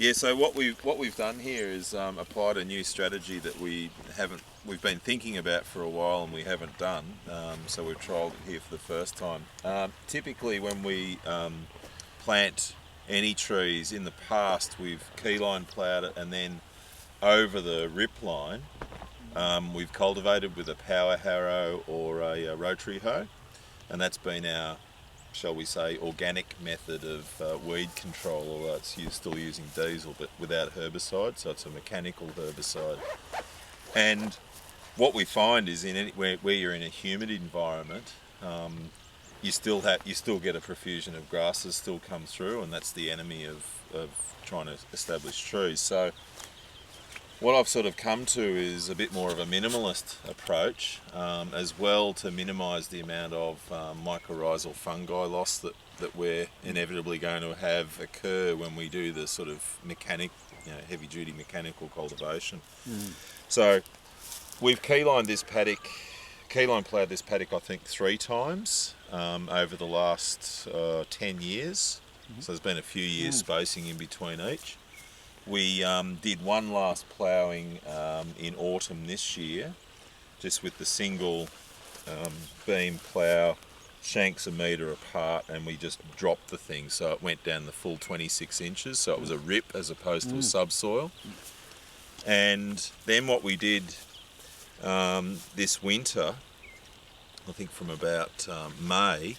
Yeah, so what we've done here is applied a new strategy that we've been thinking about for a while and we haven't done. So we've trialled it here for the first time. Typically, when we plant any trees in the past, we've keyline ploughed it, and then over the rip line, we've cultivated with a power harrow or a rotary hoe, and that's been our, shall we say, organic method of weed control, although it's still using diesel but without herbicide, so it's a mechanical herbicide. And what we find is where you're in a humid environment, you still get a profusion of grasses still come through, and that's the enemy of trying to establish trees. So what I've sort of come to is a bit more of a minimalist approach, as well, to minimise the amount of mycorrhizal fungi loss that we're inevitably going to have occur when we do the sort of heavy-duty mechanical cultivation. So we've keyline ploughed this paddock I think 3 times over the last 10 years. So there's been a few years spacing in between each. We did one last ploughing in autumn this year, just with the single beam plough, shanks a metre apart, and we just dropped the thing, so it went down the full 26 inches, so it was a rip as opposed to a subsoil. And then what we did this winter, I think from about May,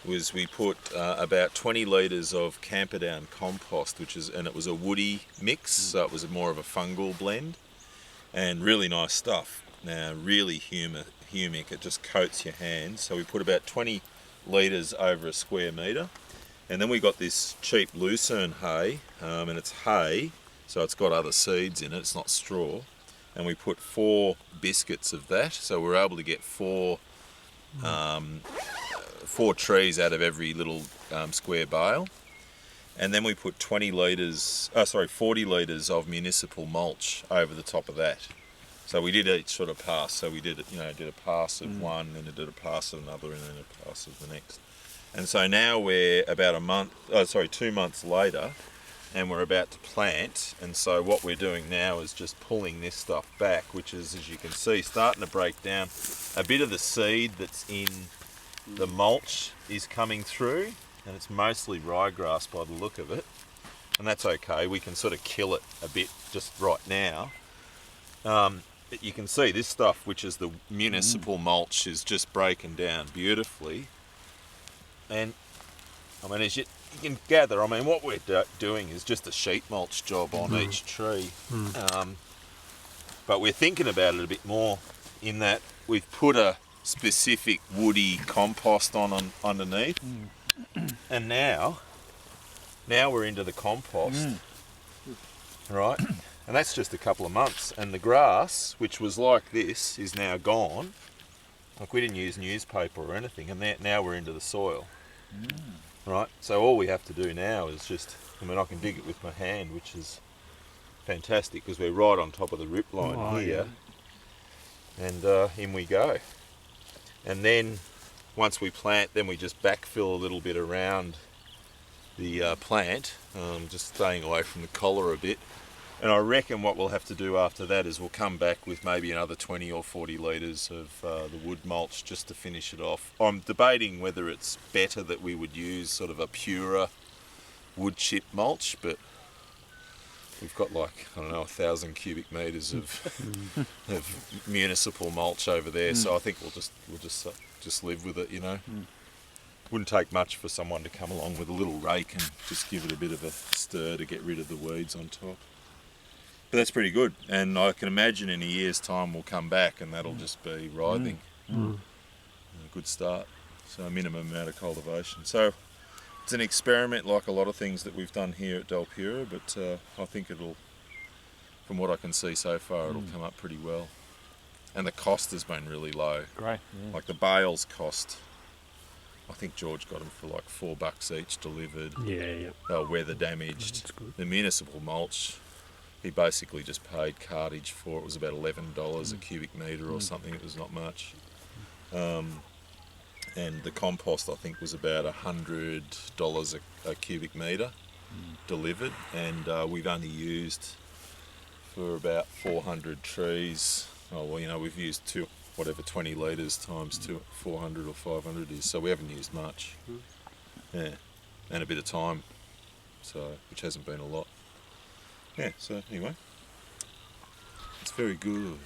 was we put about 20 litres of Camperdown compost, and it was a woody mix, so it was more of a fungal blend, and really nice stuff. Now, really humic, it just coats your hands. So we put about 20 litres over a square metre, and then we got this cheap lucerne hay, and it's hay, so it's got other seeds in it, it's not straw, and we put 4 biscuits of that, so we're able to get 4 trees out of every little square bale. And then we put 40 litres of municipal mulch over the top of that. So we did each sort of pass. So we did a pass of one, and did a pass of another, and then a pass of the next. And so now we're about 2 months later, and we're about to plant. And so what we're doing now is just pulling this stuff back, which is, as you can see, starting to break down. A bit of the seed that's in the mulch is coming through, and it's mostly ryegrass by the look of it, and that's okay. We can sort of kill it a bit just right now. But you can see this stuff, which is the municipal mulch, is just breaking down beautifully. And I mean, as you can gather, I mean, what we're doing is just a sheet mulch job on each tree. But we're thinking about it a bit more in that we've put a specific woody compost on underneath, and now we're into the compost, right? And that's just a couple of months, and the grass, which was like this, is now gone. Like, we didn't use newspaper or anything, and now we're into the soil, right? So all we have to do now is just, I can dig it with my hand, which is fantastic because we're right on top of the rip line here, and in we go. And then once we plant, then we just backfill a little bit around the plant, just staying away from the collar a bit. And I reckon what we'll have to do after that is we'll come back with maybe another 20 or 40 litres of the wood mulch just to finish it off. I'm debating whether it's better that we would use sort of a purer wood chip mulch, but we've got 1,000 cubic metres of municipal mulch over there, so I think we'll just live with it, Wouldn't take much for someone to come along with a little rake and just give it a bit of a stir to get rid of the weeds on top. But that's pretty good, and I can imagine in a year's time we'll come back and that'll just be writhing. A good start. So a minimum amount of cultivation. So it's an experiment like a lot of things that we've done here at Dalpura, but I think from what I can see so far, it'll come up pretty well. And the cost has been really low. Great. Yeah. Like the bales cost, I think George got them for like $4 each delivered. Yeah. They were weather damaged. That's good. The municipal mulch, he basically just paid cartage for it. It was about $11 a cubic metre or something. It was not much. And the compost, I think, was about $100 a cubic metre. delivered, and we've only used for about 400 trees. Oh well, you know, we've used 20 litres times 400 or 500 is, so we haven't used much. Yeah, and a bit of time, so which hasn't been a lot. Yeah, so anyway, it's very good.